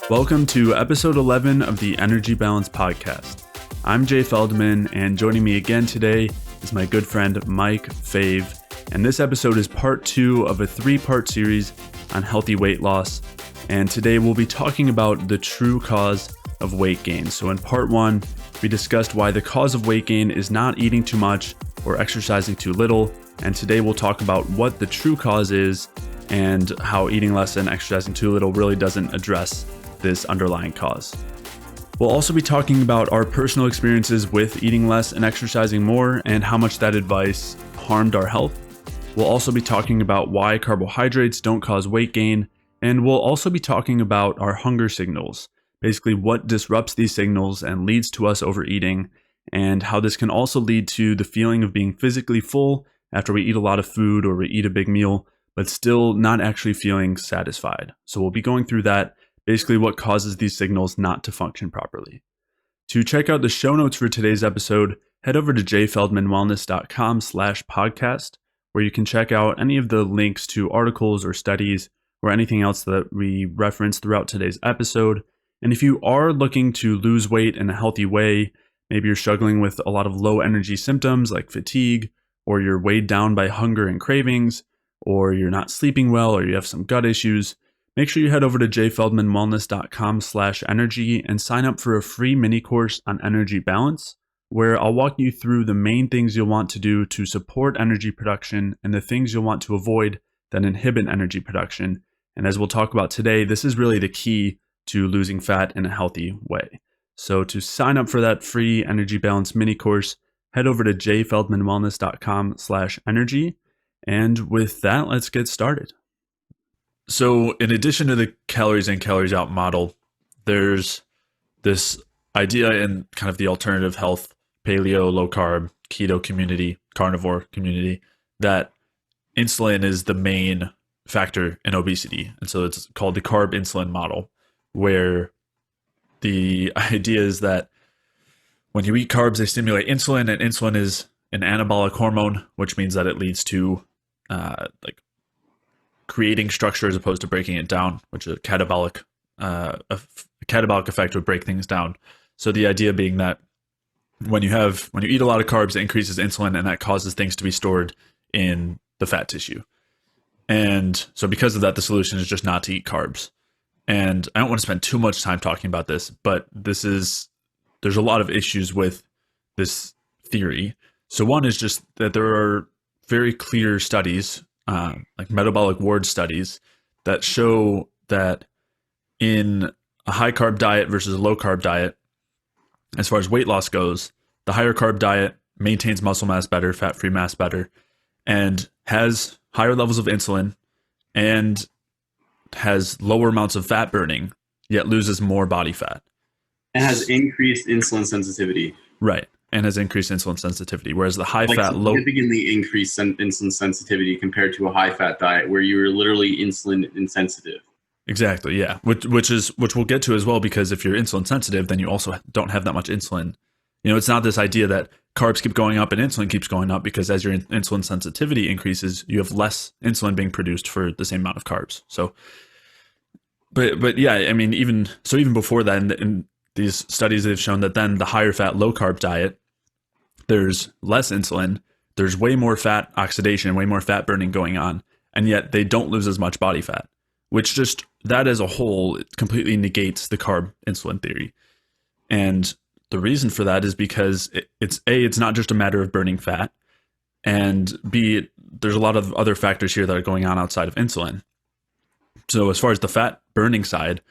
Welcome to episode 11 of the Energy Balance Podcast. I'm Jay Feldman, and joining me again today is my good friend Mike Fave. And this episode is part 2 of a 3-part series on healthy weight loss. And today we'll be talking about the true cause of weight gain. So in part 1, we discussed why the cause of weight gain is not eating too much or exercising too little. And today we'll talk about what the true cause is and how eating less and exercising too little really doesn't address this underlying cause. We'll also be talking about our personal experiences with eating less and exercising more and how much that advice harmed our health. We'll also be talking about why carbohydrates don't cause weight gain, and we'll also be talking about our hunger signals, basically what disrupts these signals and leads to us overeating, and how this can also lead to the feeling of being physically full after we eat a lot of food or we eat a big meal, but still not actually feeling satisfied. So we'll be going through that, basically what causes these signals not to function properly. To check out the show notes for today's episode, head over to jayfeldmanwellness.com/podcast, where you can check out any of the links to articles or studies or anything else that we reference throughout today's episode. And if you are looking to lose weight in a healthy way, maybe you're struggling with a lot of low energy symptoms like fatigue, or you're weighed down by hunger and cravings, or you're not sleeping well, or you have some gut issues, make sure you head over to jayfeldmanwellness.com/energy and sign up for a free mini course on energy balance, where I'll walk you through the main things you'll want to do to support energy production and the things you'll want to avoid that inhibit energy production. And as we'll talk about today, this is really the key to losing fat in a healthy way. So to sign up for that free energy balance mini course, head over to jayfeldmanwellness.com/energy. And with that, let's get started. So in addition to the calories in, calories out model, there's this idea in kind of the alternative health, paleo, low carb, keto community, carnivore community, that insulin is the main factor in obesity. And so it's called the carb-insulin model, where the idea is that when you eat carbs, they stimulate insulin, and insulin is an anabolic hormone, which means that it leads to creating structure as opposed to breaking it down, which a catabolic effect would break things down. So the idea being that when you eat a lot of carbs, it increases insulin, and that causes things to be stored in the fat tissue. And so because of that, the solution is just not to eat carbs. And I don't want to spend too much time talking about this, but there's a lot of issues with this theory. So one is just that there are very clear studies, like metabolic ward studies, that show that in a high carb diet versus a low carb diet, as far as weight loss goes, the higher carb diet maintains muscle mass better, fat-free mass better, and has higher levels of insulin and has lower amounts of fat burning, yet loses more body fat. And has increased insulin sensitivity. Right. And has increased insulin sensitivity, whereas the high-fat, significantly increased insulin sensitivity compared to a high-fat diet where you were literally insulin insensitive. Exactly, yeah. Which we'll get to as well, because if you're insulin sensitive, then you also don't have that much insulin. You know, it's not this idea that carbs keep going up and insulin keeps going up, because as your insulin sensitivity increases, you have less insulin being produced for the same amount of carbs. So, but yeah, I mean, even before that, in these studies, they've shown that then the higher fat, low carb diet, there's less insulin, there's way more fat oxidation, way more fat burning going on, and yet they don't lose as much body fat, which just, that as a whole, it completely negates the carb insulin theory. And the reason for that is because it's not just a matter of burning fat, and B, there's a lot of other factors here that are going on outside of insulin. So as far as the fat burning side,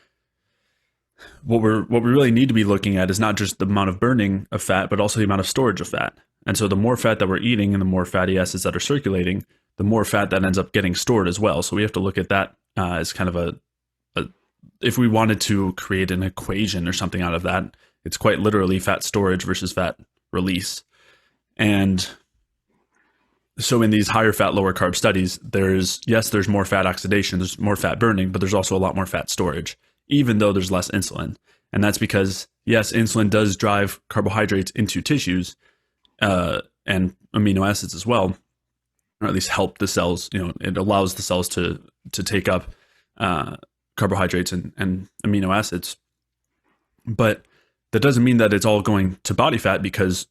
what we really need to be looking at is not just the amount of burning of fat, but also the amount of storage of fat. And so the more fat that we're eating and the more fatty acids that are circulating, the more fat that ends up getting stored as well. So we have to look at that as kind of if we wanted to create an equation or something out of that, it's quite literally fat storage versus fat release. And so in these higher fat, lower carb studies, there's more fat oxidation, there's more fat burning, but there's also a lot more fat storage, even though there's less insulin. And that's because, yes, insulin does drive carbohydrates into tissues and amino acids as well, or at least help the cells. You know, it allows the cells to take up carbohydrates and amino acids. But that doesn't mean that it's all going to body fat, because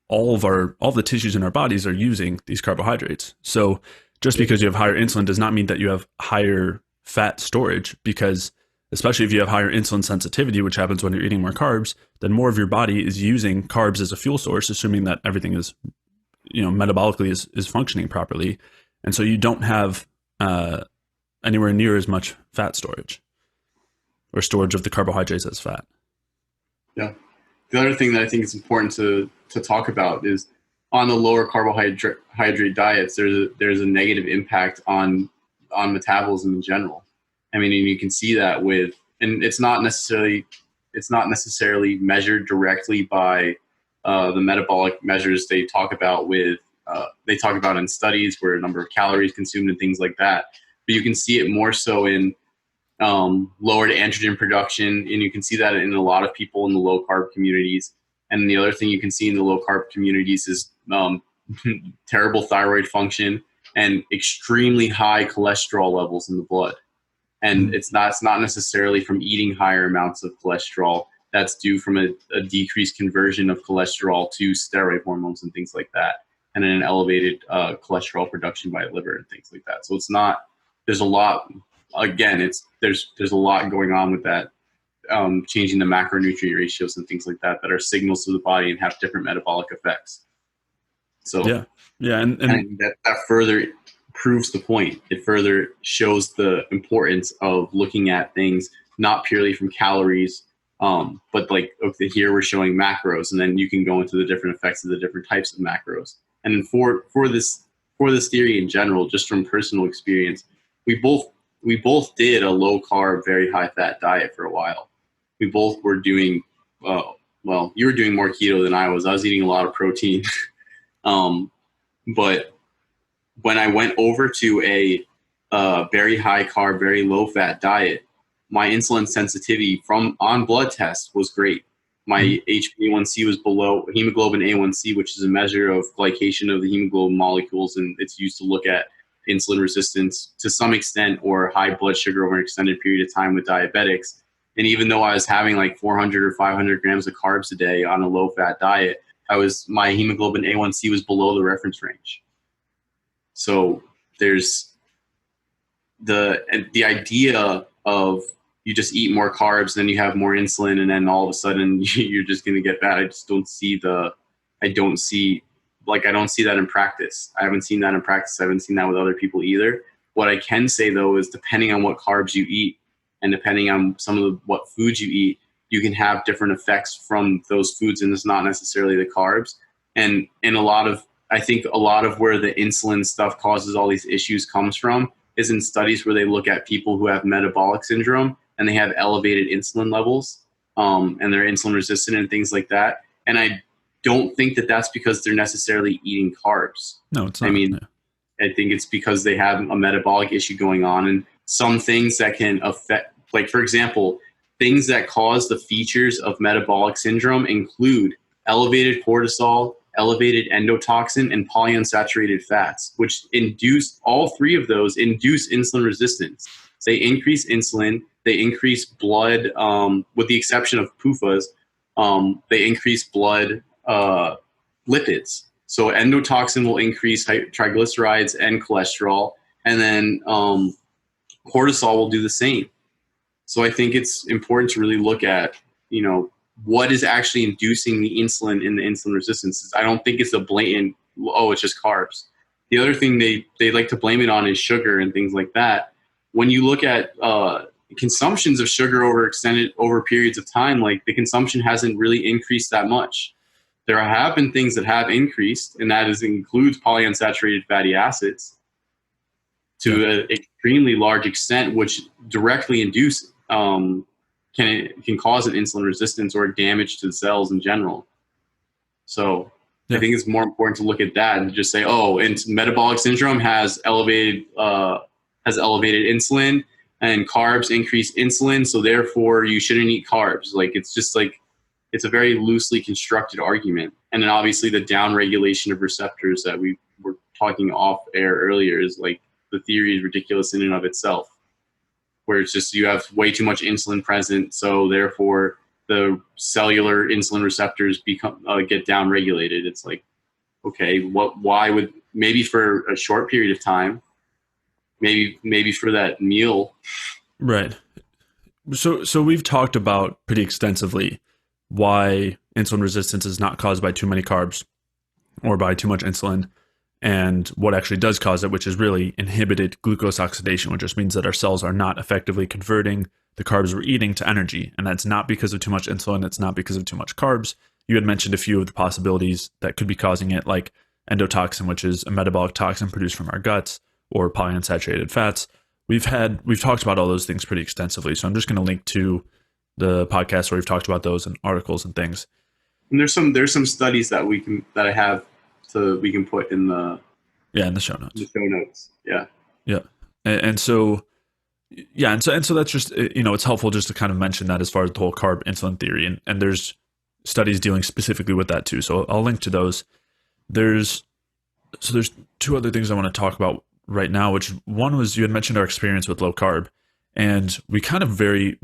all the tissues in our bodies are using these carbohydrates. So just because you have higher insulin does not mean that you have higher fat storage, because especially if you have higher insulin sensitivity, which happens when you're eating more carbs, then more of your body is using carbs as a fuel source, assuming that everything is, metabolically is functioning properly. And so you don't have anywhere near as much fat storage, or storage of the carbohydrates as fat. Yeah. The other thing that I think is important to talk about is on the lower carbohydrate diets, there's a negative impact on metabolism in general. I mean, and you can see that and it's not necessarily measured directly by the metabolic measures they talk about in studies, where a number of calories consumed and things like that. But you can see it more so in lowered androgen production, and you can see that in a lot of people in the low carb communities. And the other thing you can see in the low carb communities is terrible thyroid function and extremely high cholesterol levels in the blood. And it's not necessarily from eating higher amounts of cholesterol. That's due from a decreased conversion of cholesterol to steroid hormones and things like that, and then an elevated cholesterol production by the liver and things like that. So it's not. There's a lot. Again, there's a lot going on with that, changing the macronutrient ratios and things like that are signals to the body and have different metabolic effects. So and that further proves the point. It further shows the importance of looking at things not purely from calories, but like, okay, here we're showing macros, and then you can go into the different effects of the different types of macros. And then for this theory in general, just from personal experience, we both did a low carb, very high fat diet for a while. We both were doing, well, you were doing more keto than I was. I was eating a lot of protein. But when I went over to a very high carb, very low fat diet, my insulin sensitivity on blood tests was great. My HbA1c was below hemoglobin A1c, which is a measure of glycation of the hemoglobin molecules, and it's used to look at insulin resistance to some extent, or high blood sugar over an extended period of time with diabetics. And even though I was having like 400 or 500 grams of carbs a day on a low fat diet, my hemoglobin A1c was below the reference range. So there's the idea of you just eat more carbs, then you have more insulin, and then all of a sudden you're just going to get that. I don't see that in practice. I haven't seen that in practice. I haven't seen that with other people either. What I can say though is, depending on what carbs you eat and depending on what foods you eat, you can have different effects from those foods, and it's not necessarily the carbs. And I think a lot of where the insulin stuff causes all these issues comes from is in studies where they look at people who have metabolic syndrome and they have elevated insulin levels, and they're insulin resistant and things like that. And I don't think that that's because they're necessarily eating carbs. No, it's not. I mean, I think it's because they have a metabolic issue going on, and some things that can affect, like, for example, things that cause the features of metabolic syndrome include elevated cortisol, elevated endotoxin, and polyunsaturated fats, which all three of those induce insulin resistance. They increase insulin, they increase blood, with the exception of PUFAs, they increase blood lipids. So endotoxin will increase triglycerides and cholesterol, and then cortisol will do the same. So I think it's important to really look at, what is actually inducing the insulin in the insulin resistance. I don't think it's a blatant, it's just carbs. The other thing they like to blame it on is sugar and things like that. When you look at consumptions of sugar over periods of time, like, the consumption hasn't really increased that much. There have been things that have increased, and that includes polyunsaturated fatty acids to an extremely large extent, which directly induce can cause an insulin resistance or damage to the cells in general. So I think it's more important to look at that and just say, and metabolic syndrome has elevated insulin, and carbs increase insulin, so therefore you shouldn't eat carbs. Like, it's just like, it's a very loosely constructed argument. And then obviously the downregulation of receptors that we were talking off air earlier is, like, the theory is ridiculous in and of itself. where it's just you have way too much insulin present, so therefore the cellular insulin receptors become get down regulated. It's like, okay, why would, maybe for a short period of time, maybe for that meal. Right. So we've talked about pretty extensively why insulin resistance is not caused by too many carbs or by too much insulin, and what actually does cause it, which is really inhibited glucose oxidation, which just means that our cells are not effectively converting the carbs we're eating to energy. And that's not because of too much insulin. It's not because of too much carbs. You had mentioned a few of the possibilities that could be causing it, like endotoxin, which is a metabolic toxin produced from our guts, or polyunsaturated fats. We've talked about all those things pretty extensively. So I'm just going to link to the podcast where we've talked about those and articles and things. And there's some studies that we can put in the in the show notes. Yeah. And so that's just, it's helpful just to kind of mention that as far as the whole carb insulin theory, and there's studies dealing specifically with that too. So I'll link to those. There's two other things I want to talk about right now, which one was, you had mentioned our experience with low carb, and we kind of very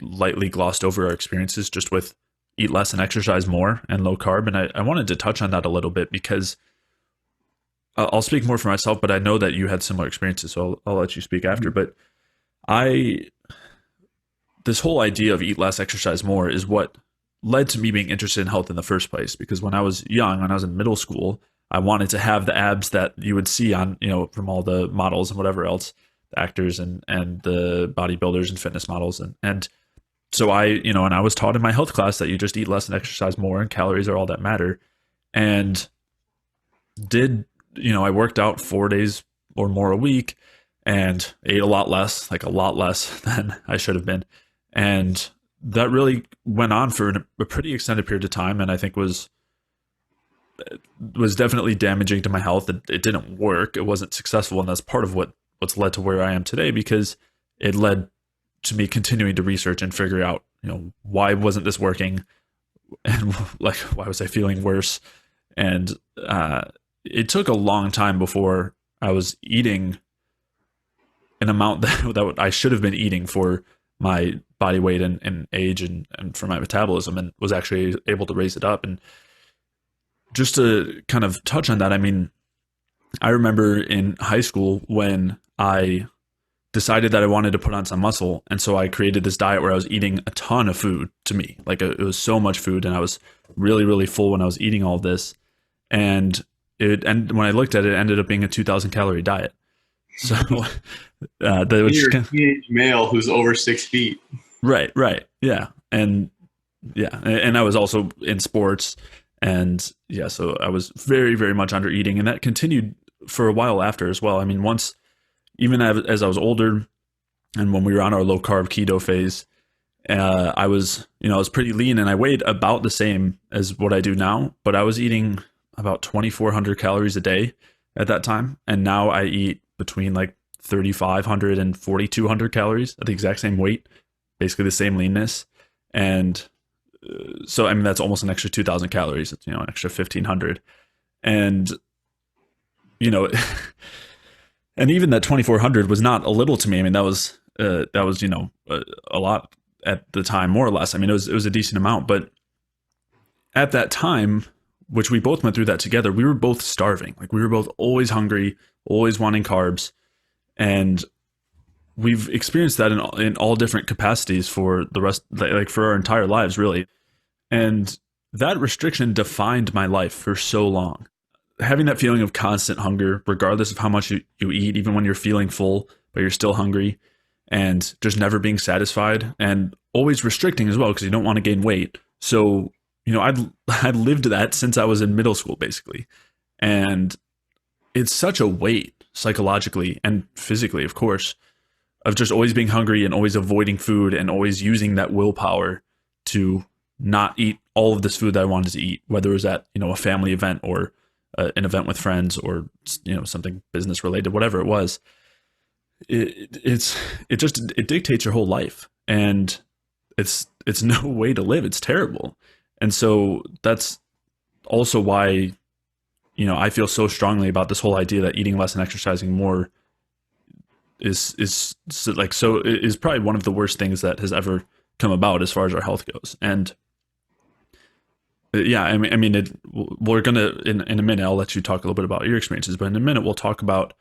lightly glossed over our experiences just with eat less and exercise more and low carb. And I wanted to touch on that a little bit because I'll speak more for myself, but I know that you had similar experiences, so I'll let you speak after. But this whole idea of eat less, exercise more is what led to me being interested in health in the first place. Because when I was young, when I was in middle school, I wanted to have the abs that you would see on, from all the models and whatever else, the actors and the bodybuilders and fitness models. And so and I was taught in my health class that you just eat less and exercise more, and calories are all that matter. And I worked out 4 days or more a week and ate a lot less than I should have been. And that really went on for a pretty extended period of time. And I think was definitely damaging to my health. It didn't work. It wasn't successful. And that's part of what's led to where I am today, because it led to me continuing to research and figure out, why wasn't this working? And why was I feeling worse? And, it took a long time before I was eating an amount that I should have been eating for my body weight and age and for my metabolism, and was actually able to raise it up. And just to kind of touch on that, I mean, I remember in high school when I decided that I wanted to put on some muscle. And so I created this diet where I was eating a ton of food to me. It was so much food, and I was really, really full when I was eating all of this. And when I looked at it, it ended up being a 2,000 calorie diet. So you're a teenage male who's over 6 feet. Right. Yeah. And I was also in sports, and so I was very, very much under eating, and that continued for a while after as well. I mean, even as I was older, and when we were on our low carb keto phase, I was pretty lean, and I weighed about the same as what I do now, but I was eating about 2,400 calories a day at that time. And now I eat between 3,500 and 4,200 calories at the exact same weight, basically the same leanness. And so, I mean, that's almost an extra 2,000 calories. It's, an extra 1,500. And, and even that 2,400 was not a little to me. I mean, that was a lot at the time, more or less. I mean, it was a decent amount, but at that time, which we both went through that together, we were both starving. We were both always hungry, always wanting carbs. And we've experienced that in all different capacities for the rest, for our entire lives, really. And that restriction defined my life for so long. Having that feeling of constant hunger, regardless of how much you eat, even when you're feeling full, but you're still hungry, and just never being satisfied, and always restricting as well, because you don't want to gain weight. So, I'd lived that since I was in middle school, basically. And it's such a weight psychologically and physically, of course, of just always being hungry and always avoiding food and always using that willpower to not eat all of this food that I wanted to eat, whether it was at, a family event or an event with friends or, something business related, whatever it was. It dictates your whole life, and it's no way to live. It's terrible. And so that's also why, I feel so strongly about this whole idea that eating less and exercising more is probably one of the worst things that has ever come about as far as our health goes. And yeah, we're gonna in a minute. I'll let you talk a little bit about your experiences, but in a minute we'll talk about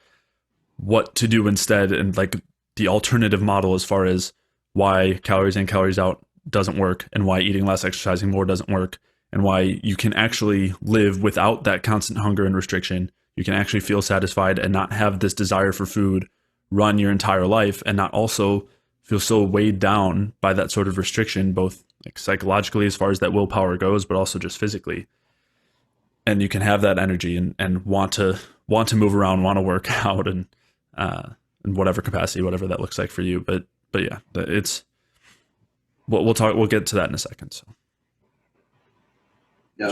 what to do instead and like the alternative model as far as why calories in, calories out doesn't work, and why eating less, exercising more doesn't work, and why you can actually live without that constant hunger and restriction. You can actually feel satisfied and not have this desire for food run your entire life, and not also feel so weighed down by that sort of restriction, both like psychologically as far as that willpower goes, but also just physically. And you can have that energy and want to move around, want to work out, and in whatever capacity, whatever that looks like for you. But yeah, it's we'll get to that in a second. So yeah,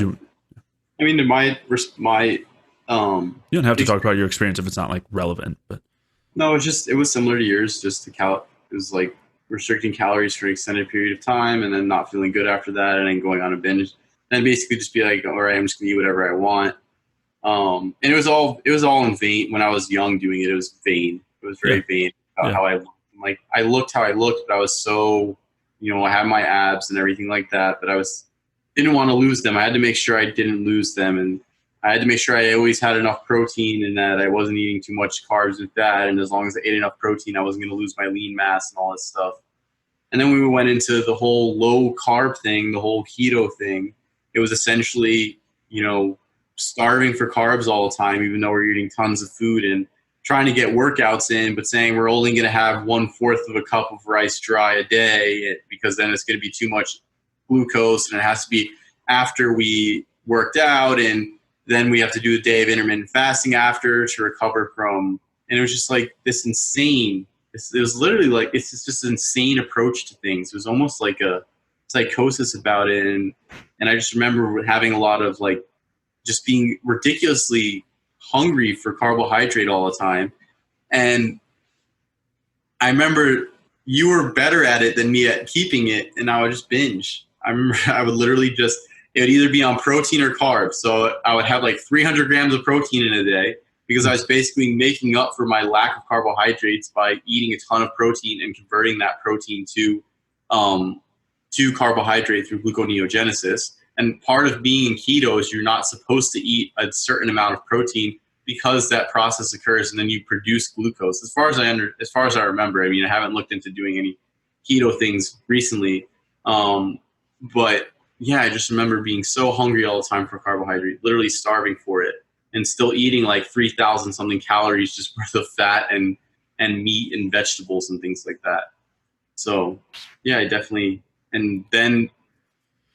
I mean, my you don't have to talk about your experience if it's not like relevant, but no, it was similar to yours. Just it was like restricting calories for an extended period of time, and then not feeling good after that, and then going on a binge, and basically just be like, all right, I'm just gonna eat whatever I want. And it was all in vain. When I was young doing it, it was vain. It was very vain about how I looked. Like, I looked how I looked, but I was so, I had my abs and everything like that, but didn't want to lose them. I had to make sure I didn't lose them, and I had to make sure I always had enough protein and that I wasn't eating too much carbs with that. And as long as I ate enough protein, I wasn't going to lose my lean mass and all this stuff. And then we went into the whole low carb thing, the whole keto thing. It was essentially, starving for carbs all the time, even though we're eating tons of food, and trying to get workouts in, but saying we're only going to have 1/4 of a cup of rice dry a day, because then it's going to be too much glucose, and it has to be after we worked out, and then we have to do a day of intermittent fasting after to recover from. And it was just like this insane. It was literally like, it's just an insane approach to things. It was almost like a psychosis about it. And I just remember having a lot of like, just being ridiculously hungry for carbohydrate all the time. And I remember you were better at it than me at keeping it, and I would just binge. I remember I would literally it would either be on protein or carbs. So I would have like 300 grams of protein in a day, because I was basically making up for my lack of carbohydrates by eating a ton of protein and converting that protein to carbohydrate through gluconeogenesis. And part of being keto is you're not supposed to eat a certain amount of protein, because that process occurs and then you produce glucose. As far as I remember, I mean, I haven't looked into doing any keto things recently, but yeah, I just remember being so hungry all the time for carbohydrate, literally starving for it, and still eating like 3,000 something calories just worth of fat and meat and vegetables and things like that. So yeah, I definitely. And then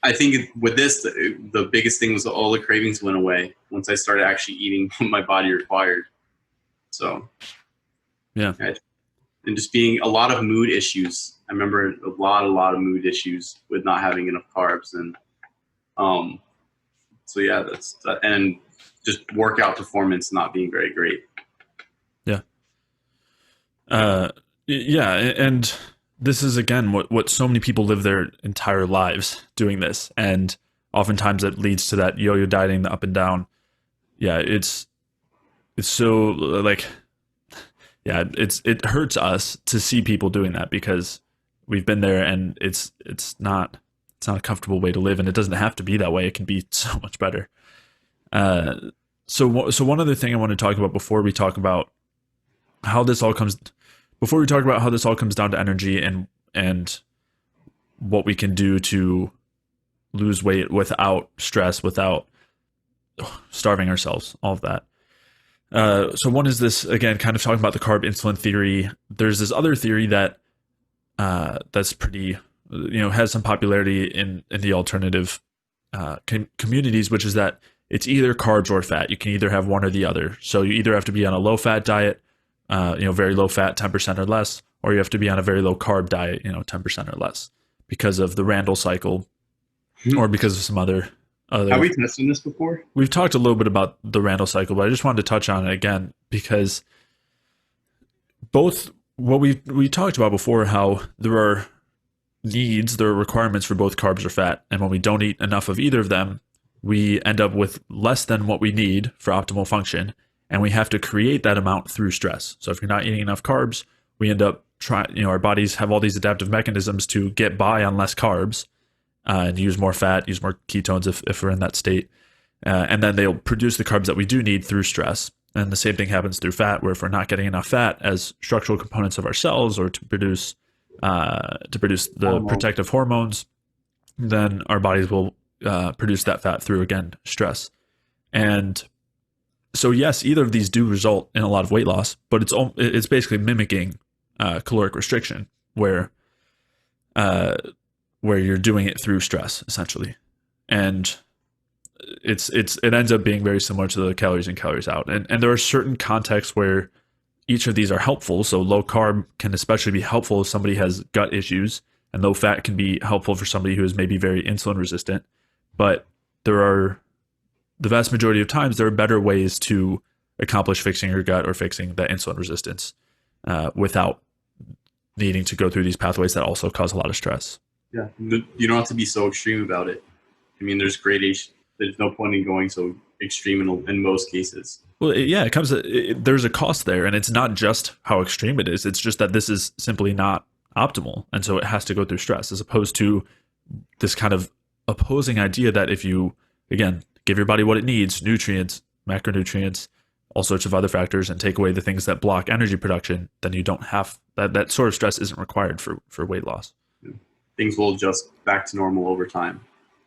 I think with this, the biggest thing was all the cravings went away once I started actually eating what my body required. So yeah. And just being a lot of mood issues. I remember a lot of mood issues with not having enough carbs. And so yeah, and just workout performance not being very great. Yeah. Yeah. And this is, again, what so many people live their entire lives doing this. And oftentimes it leads to that yo-yo dieting, the up and down. Yeah. It's so like, yeah, it hurts us to see people doing that, because we've been there, and it's not a comfortable way to live, and it doesn't have to be that way. It can be so much better. So one other thing I want to talk about before we talk about how this all comes down to energy and what we can do to lose weight without stress, without starving ourselves, all of that. So one is this, again, kind of talking about the carb-insulin theory. There's this other theory that that's pretty, has some popularity in the alternative communities, which is that it's either carbs or fat. You can either have one or the other. So you either have to be on a low-fat diet, very low-fat, 10% or less, or you have to be on a very low-carb diet, 10% or less, because of the Randall cycle, or because of some other. Have we tested this before? We've talked a little bit about the Randall cycle, but I just wanted to touch on it again, because both what we talked about before, how there are requirements for both carbs or fat, and when we don't eat enough of either of them, we end up with less than what we need for optimal function, and we have to create that amount through stress. So if you're not eating enough carbs, we end up our bodies have all these adaptive mechanisms to get by on less carbs, and use more fat, use more ketones if we're in that state. And then they'll produce the carbs that we do need through stress. And the same thing happens through fat, where if we're not getting enough fat as structural components of our cells or to produce the protective hormones, then our bodies will produce that fat through, again, stress. And so yes, either of these do result in a lot of weight loss, but it's basically mimicking caloric restriction, where you're doing it through stress, essentially. And it ends up being very similar to the calories in, calories out. And there are certain contexts where each of these are helpful. So low carb can especially be helpful if somebody has gut issues, and low fat can be helpful for somebody who is maybe very insulin resistant. But the vast majority of times, there are better ways to accomplish fixing your gut or fixing that insulin resistance without needing to go through these pathways that also cause a lot of stress. Yeah, you don't have to be so extreme about it. I mean, there's no point in going so extreme in most cases. Well, there's a cost there, and it's not just how extreme it is. It's just that this is simply not optimal, and so it has to go through stress, as opposed to this kind of opposing idea that if you, again, give your body what it needs, nutrients, macronutrients, all sorts of other factors, and take away the things that block energy production, then you don't have that sort of stress isn't required for weight loss. Yeah. Things will adjust back to normal over time.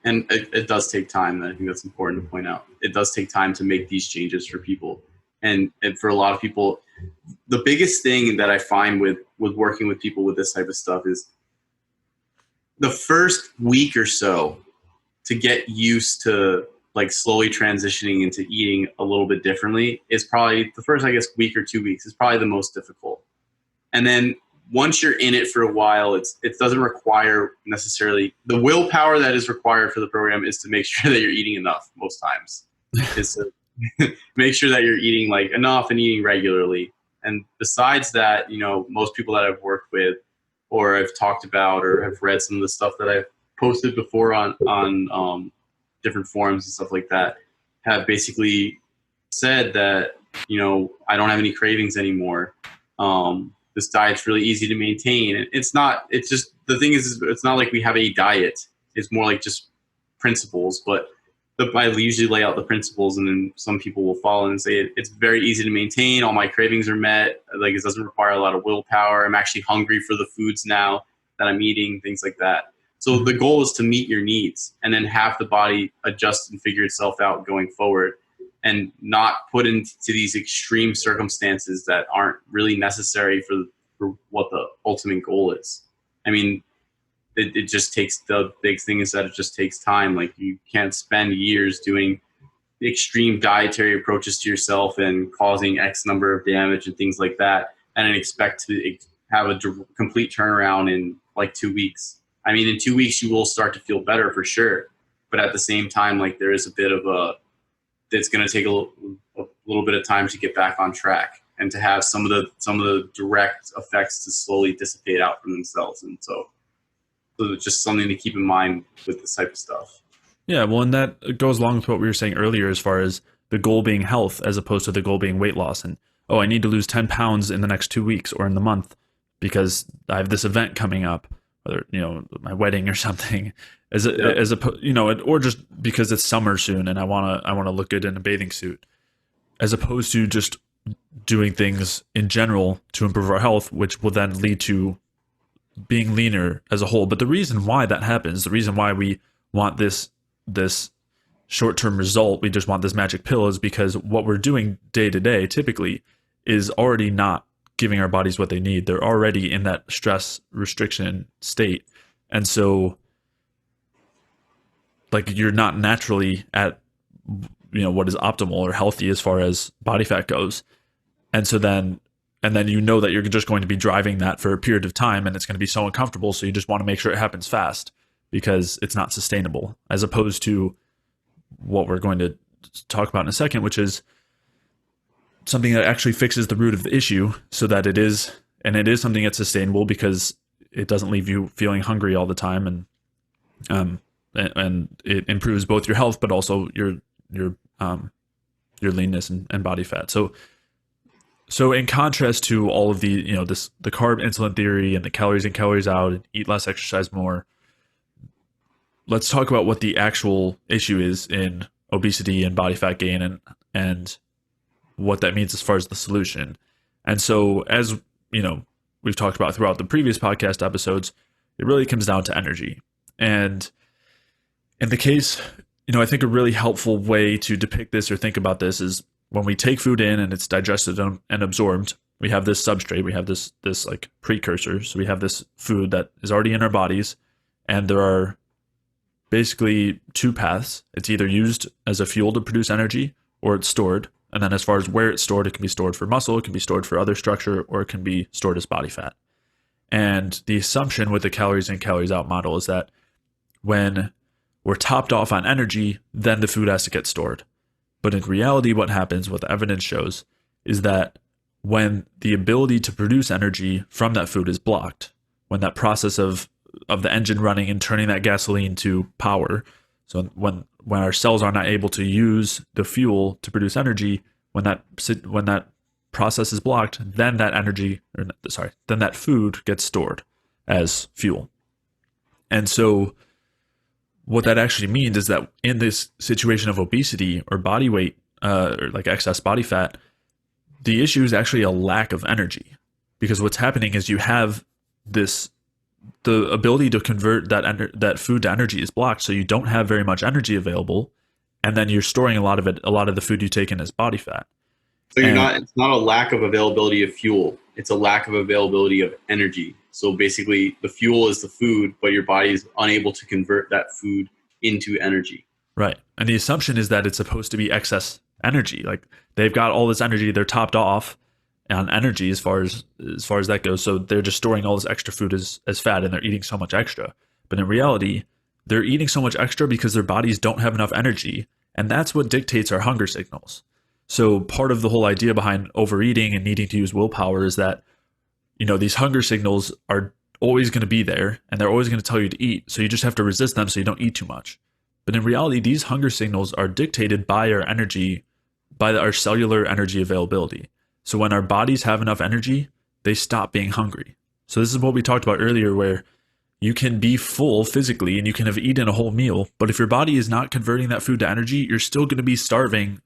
And it does take time. And I think that's important to point out. It does take time to make these changes for people. And for a lot of people, the biggest thing that I find with working with people with this type of stuff is the first week or so to get used to like slowly transitioning into eating a little bit differently is probably the first, I guess, week or 2 weeks is probably the most difficult. And then once you're in it for a while, it doesn't require necessarily the willpower that is required for the program is to make sure that you're eating enough most times. Is to make sure that you're eating like enough and eating regularly. And besides that, most people that I've worked with or I've talked about or have read some of the stuff that I've posted before on different forums and stuff like that have basically said that, I don't have any cravings anymore. This diet's really easy to maintain. And it's just, the thing is, it's not like we have a diet. It's more like just principles. But I usually lay out the principles and then some people will follow and say, it's very easy to maintain. All my cravings are met. Like it doesn't require a lot of willpower. I'm actually hungry for the foods now that I'm eating, things like that. So the goal is to meet your needs and then have the body adjust and figure itself out going forward, and not put into these extreme circumstances that aren't really necessary for what the ultimate goal is. I mean, it just takes, the big thing is that it just takes time. Like you can't spend years doing extreme dietary approaches to yourself and causing X number of damage and things like that, and then expect to have a complete turnaround in like 2 weeks. I mean, in 2 weeks, you will start to feel better for sure. But at the same time, like there is a bit of it's going to take a little bit of time to get back on track and to have some of the direct effects to slowly dissipate out from themselves. And so it's just something to keep in mind with this type of stuff. Yeah, well, and that goes along with what we were saying earlier as far as the goal being health as opposed to the goal being weight loss. And, I need to lose 10 pounds in the next 2 weeks or in the month because I have this event coming up, whether, my wedding or something, or just because it's summer soon and I want to look good in a bathing suit, as opposed to just doing things in general to improve our health, which will then lead to being leaner as a whole. But the reason why that happens, the reason why we want this short-term result, we just want this magic pill, is because what we're doing day to day typically is already not giving our bodies what they need. They're already in that stress restriction state. And so like you're not naturally at what is optimal or healthy as far as body fat goes. And so then that you're just going to be driving that for a period of time and it's going to be so uncomfortable. So you just want to make sure it happens fast because it's not sustainable, as opposed to what we're going to talk about in a second, which is something that actually fixes the root of the issue so that it is something that's sustainable because it doesn't leave you feeling hungry all the time. And it improves both your health, but also your leanness and body fat. So So in contrast to all of the, the carb insulin theory and the calories in, calories out, and eat less, exercise more, let's talk about what the actual issue is in obesity and body fat gain, and what that means as far as the solution. And so, as we've talked about throughout the previous podcast episodes, it really comes down to energy. And in the case, I think a really helpful way to depict this or think about this is when we take food in and it's digested and absorbed, we have this substrate, we have this like precursor. So we have this food that is already in our bodies, and there are basically two paths. It's either used as a fuel to produce energy, or it's stored. And then as far as where it's stored, it can be stored for muscle, it can be stored for other structure, or it can be stored as body fat. And the assumption with the calories in, calories out model is that when we're topped off on energy, then the food has to get stored. But in reality, what happens, what the evidence shows, is that when the ability to produce energy from that food is blocked, when that process of the engine running and turning that gasoline to power, so when our cells are not able to use the fuel to produce energy, when that process is blocked, then then that food gets stored as fuel. And so what that actually means is that in this situation of obesity or body weight, or like excess body fat, the issue is actually a lack of energy, because what's happening is you have the ability to convert that food to energy is blocked, so you don't have very much energy available, and then you're storing a lot of the food you take in as body fat. So it's not a lack of availability of fuel. It's a lack of availability of energy. So basically the fuel is the food, but your body is unable to convert that food into energy. Right. And the assumption is that it's supposed to be excess energy. Like they've got all this energy, they're topped off on energy as far as that goes. So they're just storing all this extra food as fat, and they're eating so much extra. But in reality, they're eating so much extra because their bodies don't have enough energy. And that's what dictates our hunger signals. So part of the whole idea behind overeating and needing to use willpower is that, these hunger signals are always going to be there, and they're always going to tell you to eat. So you just have to resist them so you don't eat too much. But in reality, these hunger signals are dictated by our energy, by our cellular energy availability. So when our bodies have enough energy, they stop being hungry. So this is what we talked about earlier, where you can be full physically and you can have eaten a whole meal, but if your body is not converting that food to energy, you're still going to be starving.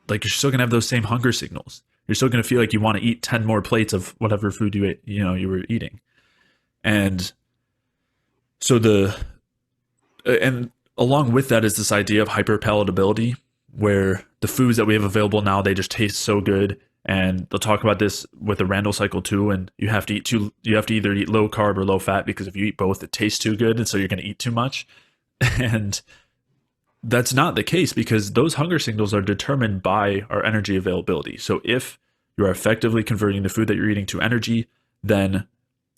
Like you're still going to have those same hunger signals. You're still going to feel like you want to eat 10 more plates of whatever food you ate, you were eating. And so and along with that is this idea of hyperpalatability, where the foods that we have available now, they just taste so good. And they'll talk about this with the Randall cycle too. And you have to either eat low carb or low fat, because if you eat both, it tastes too good. And so you're going to eat too much. And that's not the case, because those hunger signals are determined by our energy availability. So if you are effectively converting the food that you're eating to energy, then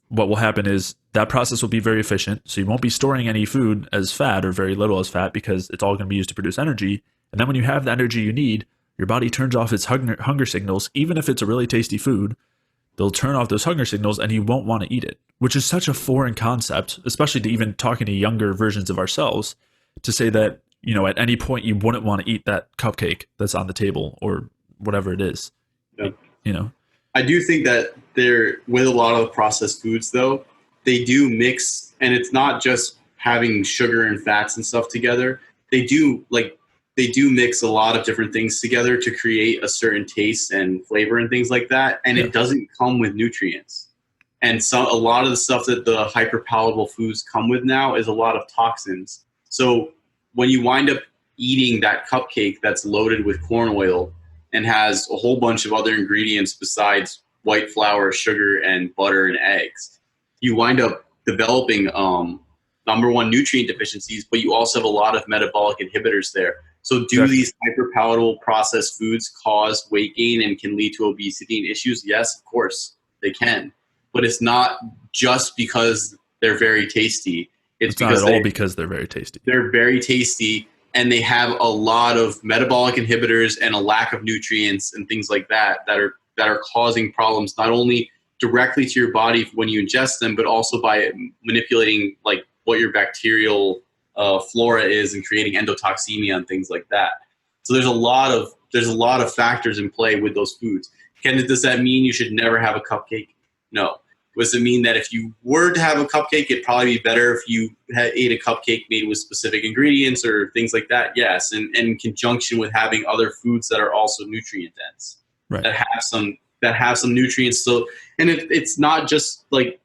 what will happen is that process will be very efficient. So you won't be storing any food as fat, or very little as fat, because it's all going to be used to produce energy. And then when you have the energy you need, your body turns off its hunger signals. Even if it's a really tasty food, they'll turn off those hunger signals and you won't want to eat it, which is such a foreign concept, especially to even talking to younger versions of ourselves, to say that, at any point you wouldn't want to eat that cupcake that's on the table or whatever it is. Yeah. I do think that with a lot of the processed foods, though, they do mix, and it's not just having sugar and fats and stuff together. They do mix a lot of different things together to create a certain taste and flavor and things like that. And It doesn't come with nutrients. And a lot of the stuff that the hyperpalatable foods come with now is a lot of toxins. So when you wind up eating that cupcake that's loaded with corn oil and has a whole bunch of other ingredients besides white flour, sugar, and butter and eggs, you wind up developing number one, nutrient deficiencies, but you also have a lot of metabolic inhibitors there. So do these hyperpalatable processed foods cause weight gain and can lead to obesity and issues? Yes, of course they can. But it's not just because they're very tasty. It's not at all because they're very tasty. They're very tasty, and they have a lot of metabolic inhibitors and a lack of nutrients and things like that are causing problems, not only directly to your body when you ingest them, but also by manipulating like what your bacterial flora is and creating endotoxemia and things like that. So there's a lot of factors in play with those foods. Does that mean you should never have a cupcake? No. Does it mean that if you were to have a cupcake, it'd probably be better if you ate a cupcake made with specific ingredients or things like that? Yes, and in conjunction with having other foods that are also nutrient dense, Right. that have some nutrients. So, and it's not just like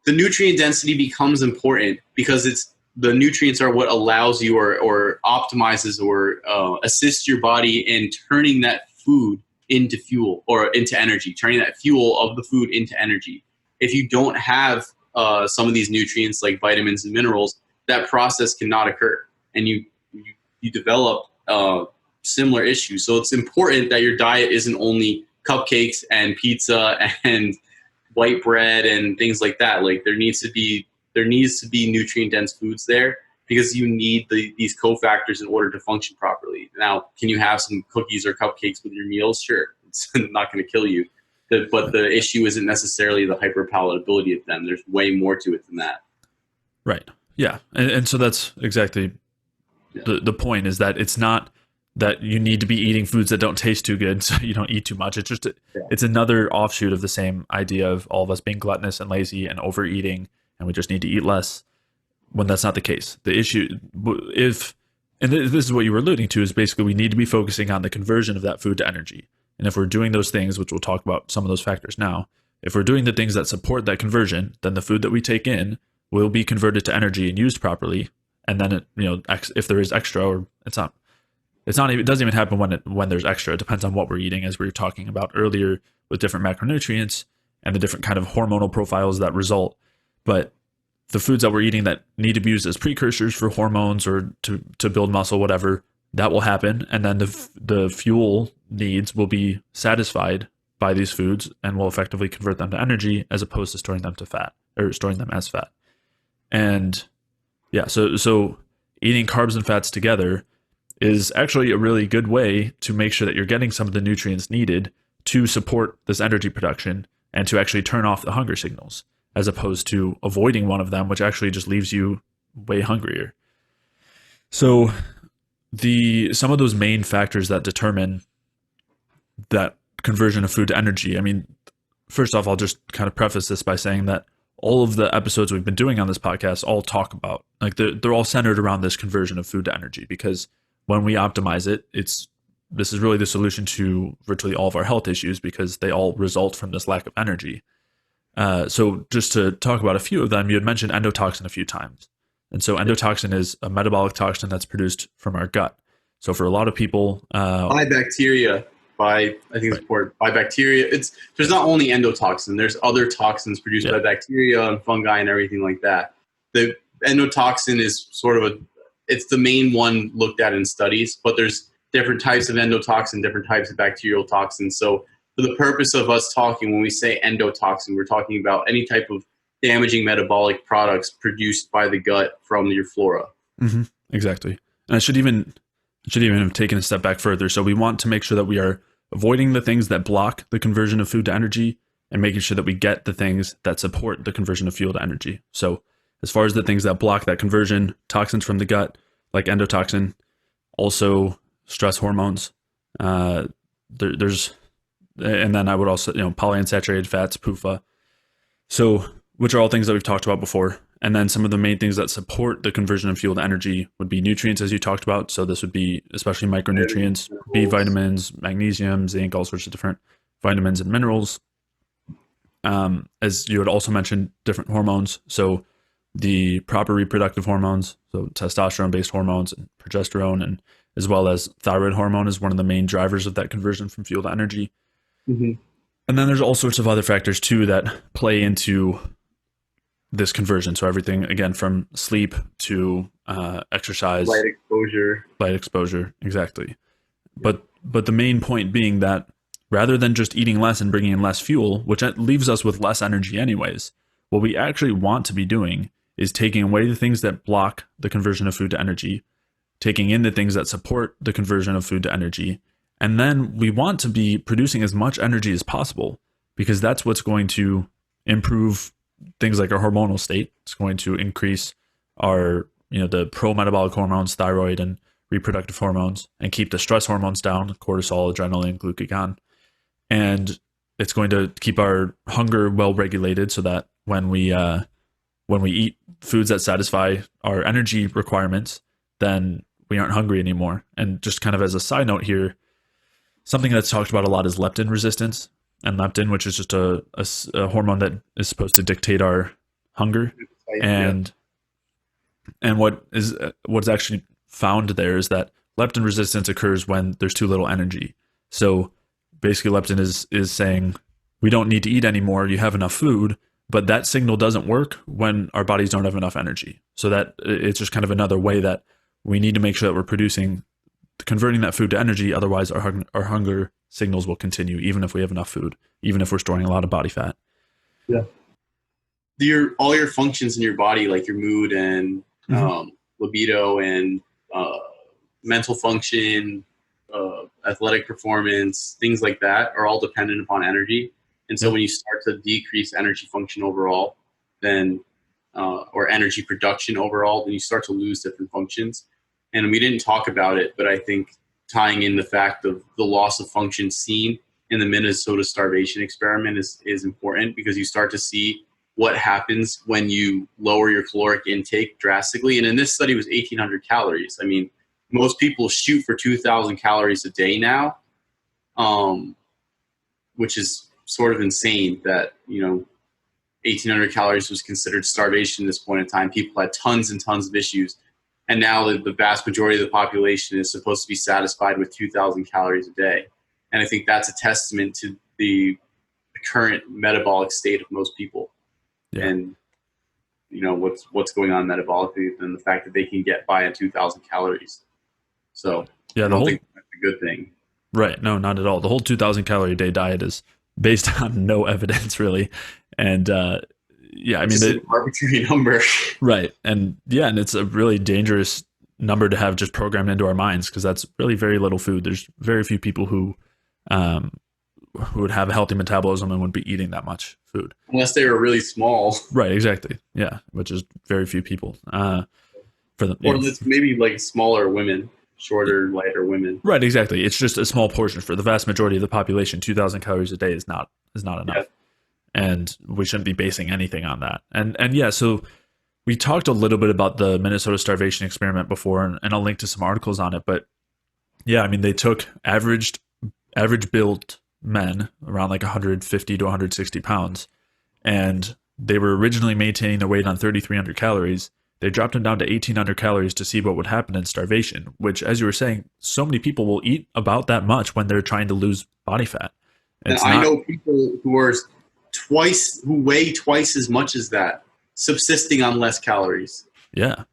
the nutrient density becomes important because the nutrients are what allows you or optimizes or assists your body in turning that food into fuel or into energy, turning that fuel of the food into energy. If you don't have some of these nutrients like vitamins and minerals, that process cannot occur, and you develop similar issues. So it's important that your diet isn't only cupcakes and pizza and white bread and things like that. Like there needs to be nutrient dense foods there, because you need these cofactors in order to function properly. Now, can you have some cookies or cupcakes with your meals? Sure, it's not going to kill you. But the issue isn't necessarily the hyperpalatability of them. There's way more to it than that. Right. Yeah. And so that's exactly the point, is that it's not that you need to be eating foods that don't taste too good so you don't eat too much. It's just it's another offshoot of the same idea of all of us being gluttonous and lazy and overeating, and we just need to eat less, when that's not the case. The issue, and this is what you were alluding to, is basically we need to be focusing on the conversion of that food to energy. And if we're doing those things, which we'll talk about some of those factors now, if we're doing the things that support that conversion, then the food that we take in will be converted to energy and used properly. And then if there is extra, or it doesn't even happen when there's extra. It depends on what we're eating, as we were talking about earlier with different macronutrients and the different kind of hormonal profiles that result. But the foods that we're eating that need to be used as precursors for hormones or to build muscle, whatever, that will happen. And then the fuel needs will be satisfied by these foods and will effectively convert them to energy, as opposed to storing them to fat, or storing them as fat. And yeah, so eating carbs and fats together is actually a really good way to make sure that you're getting some of the nutrients needed to support this energy production and to actually turn off the hunger signals, as opposed to avoiding one of them, which actually just leaves you way hungrier. So some of those main factors that determine that conversion of food to energy, I mean, first off, I'll just kind of preface this by saying that all of the episodes we've been doing on this podcast all talk about, like, they're all centered around this conversion of food to energy, because when we optimize it, this is really the solution to virtually all of our health issues, because they all result from this lack of energy. So just to talk about a few of them, you had mentioned endotoxin a few times. And so endotoxin is a metabolic toxin that's produced from our gut. So for a lot of people, by bacteria, by bacteria. There's not only endotoxin, there's other toxins produced by bacteria and fungi and everything like that. The endotoxin is it's the main one looked at in studies, but there's different types of endotoxin, different types of bacterial toxins. So for the purpose of us talking, when we say endotoxin, we're talking about any type of damaging metabolic products produced by the gut from your flora. Mm-hmm, exactly. And I should even have taken a step back further. So we want to make sure that we are avoiding the things that block the conversion of food to energy, and making sure that we get the things that support the conversion of fuel to energy. So as far as the things that block that conversion, toxins from the gut, like endotoxin, also stress hormones, and then I would also, polyunsaturated fats, PUFA. So, which are all things that we've talked about before. And then some of the main things that support the conversion of fuel to energy would be nutrients, as you talked about. So this would be especially micronutrients, B vitamins, magnesium, zinc, all sorts of different vitamins and minerals. As you had also mentioned, different hormones. So the proper reproductive hormones, so testosterone-based hormones and progesterone, and as well as thyroid hormone is one of the main drivers of that conversion from fuel to energy. Mm-hmm. And then there's all sorts of other factors too that play into this conversion. So everything, again, from sleep to exercise, light exposure, exactly. But the main point being that rather than just eating less and bringing in less fuel, which leaves us with less energy anyways, what we actually want to be doing is taking away the things that block the conversion of food to energy, taking in the things that support the conversion of food to energy. And then we want to be producing as much energy as possible, because that's what's going to improve things like our hormonal state. It's going to increase our, the pro-metabolic hormones, thyroid and reproductive hormones, and keep the stress hormones down, cortisol, adrenaline, glucagon. and it's going to keep our hunger well regulated, so that when we eat foods that satisfy our energy requirements, then we aren't hungry anymore. And just kind of as a side note here, something that's talked about a lot is leptin resistance. And leptin, which is just a hormone that is supposed to dictate our hunger. And what's actually found there is that leptin resistance occurs when there's too little energy. So basically leptin is saying we don't need to eat anymore, you have enough food, but that signal doesn't work when our bodies don't have enough energy. So that it's just kind of another way that we need to make sure that we're converting that food to energy. Otherwise our hunger signals will continue, even if we have enough food, even if we're storing a lot of body fat. Yeah. All your functions in your body, like your mood and libido and mental function, athletic performance, things like that are all dependent upon energy. And so when you start to decrease energy function overall, then or energy production overall, then you start to lose different functions. And we didn't talk about it, but I think tying in the fact of the loss of function seen in the Minnesota starvation experiment is important, because you start to see what happens when you lower your caloric intake drastically. And in this study, it was 1,800 calories. I mean, most people shoot for 2,000 calories a day now, which is sort of insane that, 1,800 calories was considered starvation at this point in time. People had tons and tons of issues. And now the vast majority of the population is supposed to be satisfied with 2,000 calories a day. And I think that's a testament to the current metabolic state of most people. Yeah. And, what's going on metabolically, and the fact that they can get by at 2,000 calories. So I don't think that's a good thing. Right. No, not at all. The whole 2,000 calorie a day diet is based on no evidence, really. And it's an arbitrary number. Right. And it's a really dangerous number to have just programmed into our minds, because that's really very little food. There's very few people who would have a healthy metabolism and would be eating that much food. Unless they were really small. Right, exactly. Yeah, which is very few people. For them, or maybe like smaller women, shorter, lighter women. Right, exactly. It's just a small portion. For the vast majority of the population, 2,000 calories a day is not enough. Yeah. And we shouldn't be basing anything on that. And so we talked a little bit about the Minnesota starvation experiment before, and I'll link to some articles on it. But yeah, I mean, they took average built men around like 150 to 160 pounds, and they were originally maintaining their weight on 3,300 calories. They dropped them down to 1,800 calories to see what would happen in starvation, which, as you were saying, so many people will eat about that much when they're trying to lose body fat. I know people who weigh twice as much as that, subsisting on less calories. Yeah.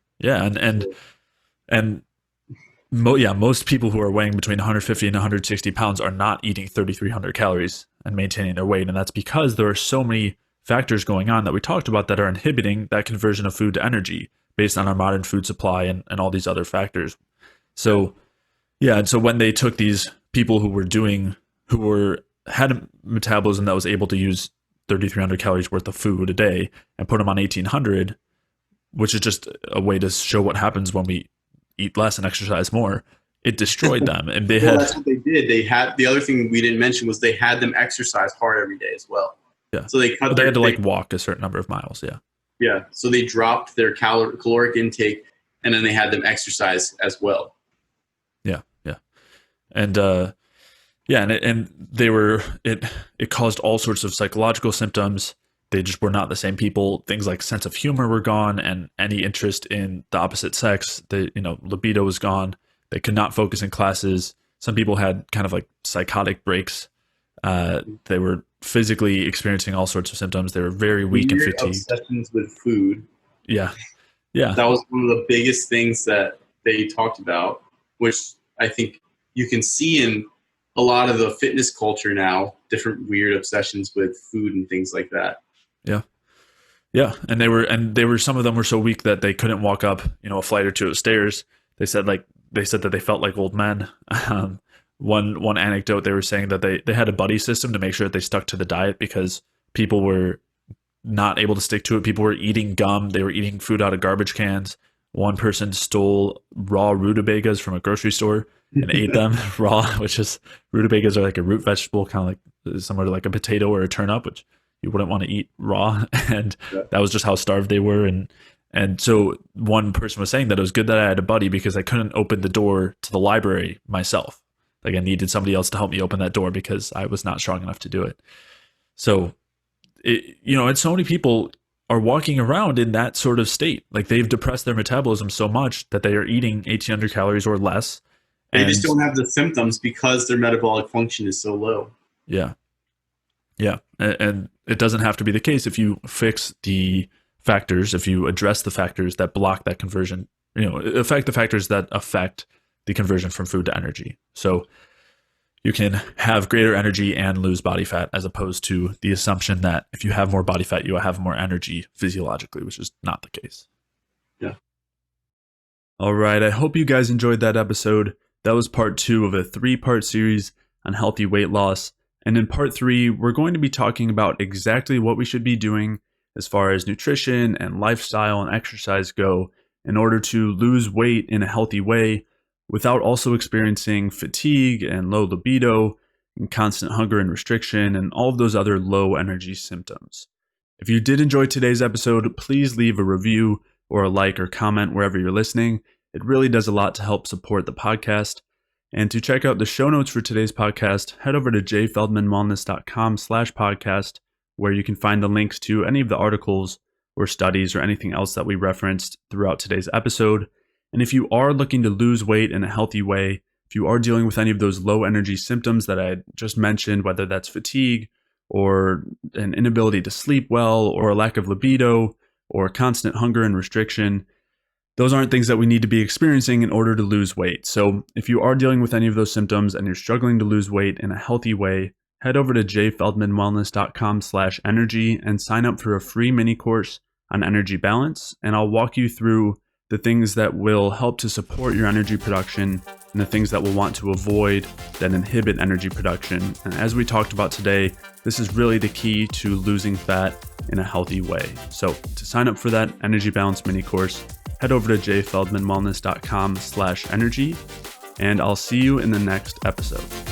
Most people who are weighing between 150 and 160 pounds are not eating 3,300 calories and maintaining their weight. And that's because there are so many factors going on that we talked about that are inhibiting that conversion of food to energy based on our modern food supply and all these other factors. So, and so when they took these people who had a metabolism that was able to use 3,300 calories worth of food a day and put them on 1,800, which is just a way to show what happens when we eat less and exercise more, it destroyed them. And that's what they did. They had, the other thing we didn't mention was they had them exercise hard every day as well. Yeah. So they had to walk a certain number of miles. Yeah. Yeah. So they dropped their caloric intake, and then they had them exercise as well. Yeah. Yeah. And, it caused all sorts of psychological symptoms. They just were not the same people. Things like sense of humor were gone, and any interest in the opposite sex. Libido was gone. They could not focus in classes. Some people had kind of like psychotic breaks. They were physically experiencing all sorts of symptoms. They were very weak and fatigued. Obsessions with food. Yeah. Yeah. That was one of the biggest things that they talked about, which I think you can see in a lot of the fitness culture now, different weird obsessions with food and things like that. Yeah. Yeah. And they were, some of them were so weak that they couldn't walk up, a flight or two of stairs. They said that they felt like old men. One anecdote, they were saying that they had a buddy system to make sure that they stuck to the diet, because people were not able to stick to it. People were eating gum. They were eating food out of garbage cans. One person stole raw rutabagas from a grocery store and ate them raw, which is, rutabagas are like a root vegetable, kind of like similar to like a potato or a turnip, which you wouldn't want to eat raw. And Yeah. that was just how starved they were. And so one person was saying that it was good that I had a buddy because I couldn't open the door to the library myself. Like I needed somebody else to help me open that door because I was not strong enough to do it. So, and so many people are walking around in that sort of state. Like they've depressed their metabolism so much that they are eating 1,800 calories or less. They just don't have the symptoms because their metabolic function is so low. Yeah. Yeah. And it doesn't have to be the case if you fix the factors, if you address the factors that block that conversion, affect the factors that affect the conversion from food to energy. So you can have greater energy and lose body fat, as opposed to the assumption that if you have more body fat, you will have more energy physiologically, which is not the case. Yeah. All right. I hope you guys enjoyed that episode. That was part 2 of a 3-part series on healthy weight loss. And in part 3, we're going to be talking about exactly what we should be doing as far as nutrition and lifestyle and exercise go in order to lose weight in a healthy way without also experiencing fatigue and low libido and constant hunger and restriction and all of those other low energy symptoms. If you did enjoy today's episode, please leave a review or a like or comment wherever you're listening. It really does a lot to help support the podcast. And to check out the show notes for today's podcast, head over to jfeldmanwellness.com/podcast, where you can find the links to any of the articles or studies or anything else that we referenced throughout today's episode. And if you are looking to lose weight in a healthy way, if you are dealing with any of those low energy symptoms that I just mentioned, whether that's fatigue or an inability to sleep well or a lack of libido or constant hunger and restriction, those aren't things that we need to be experiencing in order to lose weight. So if you are dealing with any of those symptoms and you're struggling to lose weight in a healthy way, head over to jfeldmanwellness.com/energy and sign up for a free mini course on energy balance. And I'll walk you through the things that will help to support your energy production and the things that we'll want to avoid that inhibit energy production. And as we talked about today, this is really the key to losing fat in a healthy way. So to sign up for that energy balance mini course, head over to jfeldmanwellness.com/energy, and I'll see you in the next episode.